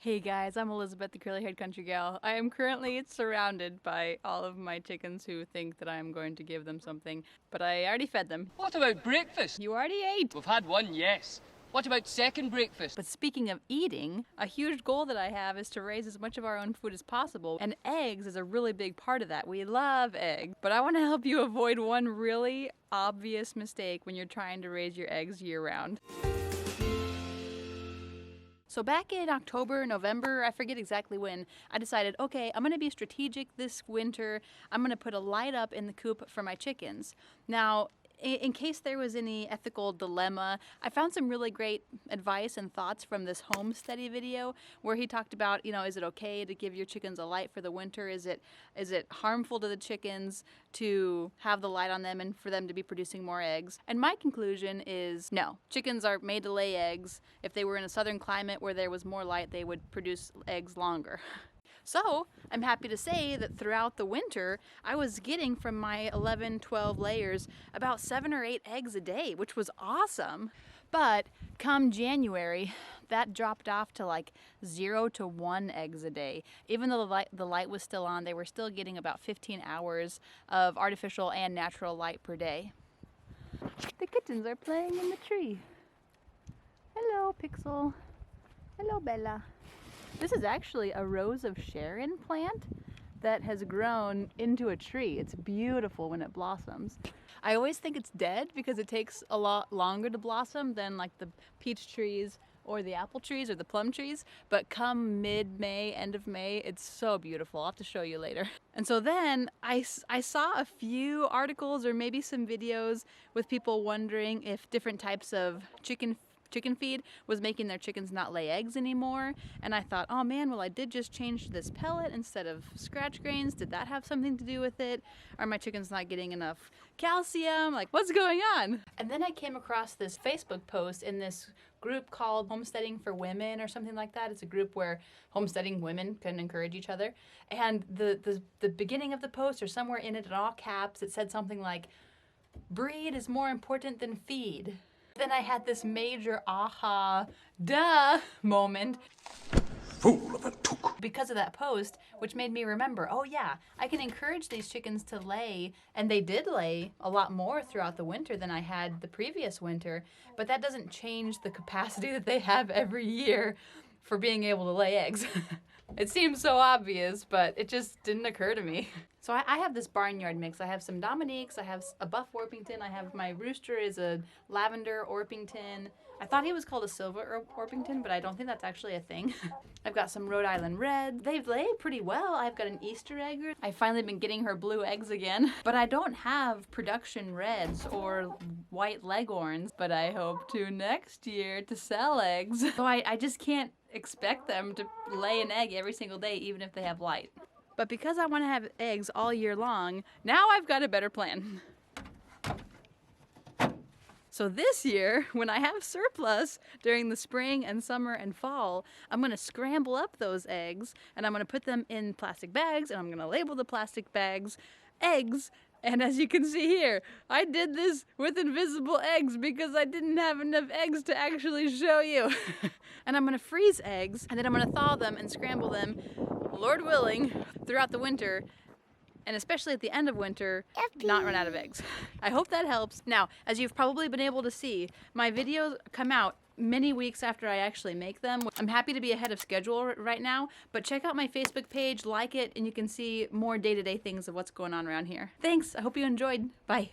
Hey guys, I'm Elizabeth, the curly-haired country gal. I am currently surrounded by all of my chickens who think that I am going to give them something, but I already fed them. What about breakfast? You already ate! We've had one, yes. What about second breakfast? But speaking of eating, a huge goal that I have is to raise as much of our own food as possible, and eggs is a really big part of that. We love eggs, but I want to help you avoid one really obvious mistake when you're trying to raise your eggs year-round. So back in October, November, I forget exactly when, I decided, okay, I'm going to be strategic this winter. I'm going to put a light up in the coop for my chickens. Now, in case there was any ethical dilemma, I found some really great advice and thoughts from this homesteady video where he talked about, is it okay to give your chickens a light for the winter? Is it harmful to the chickens to have the light on them and for them to be producing more eggs? And my conclusion is no. Chickens are made to lay eggs. If they were in a southern climate where there was more light, they would produce eggs longer. So, I'm happy to say that throughout the winter, I was getting from my 11, 12 layers about 7 or 8 eggs a day, which was awesome. But come January, that dropped off to like 0 to 1 eggs a day. Even though the light was still on, they were still getting about 15 hours of artificial and natural light per day. The kittens are playing in the tree. Hello, Pixel. Hello, Bella. This is actually a Rose of Sharon plant that has grown into a tree. It's beautiful when it blossoms. I always think it's dead because it takes a lot longer to blossom than like the peach trees or the apple trees or the plum trees, but come mid-May, end of May, it's so beautiful. I'll have to show you later. And so then I saw a few articles or maybe some videos with people wondering if different types of chicken feed was making their chickens not lay eggs anymore. And I thought, oh man, well I did just change to this pellet instead of scratch grains. Did that have something to do with it? Are my chickens not getting enough calcium? Like, what's going on? And then I came across this Facebook post in this group called Homesteading for Women or something like that. It's a group where homesteading women can encourage each other. And the beginning of the post, or somewhere in it in all caps, it said something like, breed is more important than feed. Then I had this major aha, duh moment. Fool of a took. Because of that post, which made me remember, oh yeah, I can encourage these chickens to lay, and they did lay a lot more throughout the winter than I had the previous winter, but that doesn't change the capacity that they have every year for being able to lay eggs. It seems so obvious, but it just didn't occur to me. So I have this barnyard mix. I have some Dominiques, I have a buff Orpington, I have my rooster is a lavender Orpington. I thought he was called a silver Orpington, but I don't think that's actually a thing. I've got some Rhode Island Red. They've laid pretty well. I've got an Easter egger. I've finally been getting her blue eggs again. But I don't have production reds or white leghorns, but I hope to next year to sell eggs. So I just can't expect them to lay an egg every single day, even if they have light. But because I want to have eggs all year long, now I've got a better plan. So this year, when I have surplus during the spring and summer and fall, I'm going to scramble up those eggs and I'm going to put them in plastic bags and I'm going to label the plastic bags eggs. And as you can see here, I did this with invisible eggs because I didn't have enough eggs to actually show you. And I'm going to freeze eggs and then I'm going to thaw them and scramble them, Lord willing, throughout the winter. And especially at the end of winter, not run out of eggs. I hope that helps. Now, as you've probably been able to see, my videos come out many weeks after I actually make them. I'm happy to be ahead of schedule right now, but check out my Facebook page, like it, and you can see more day-to-day things of what's going on around here. Thanks, I hope you enjoyed. Bye.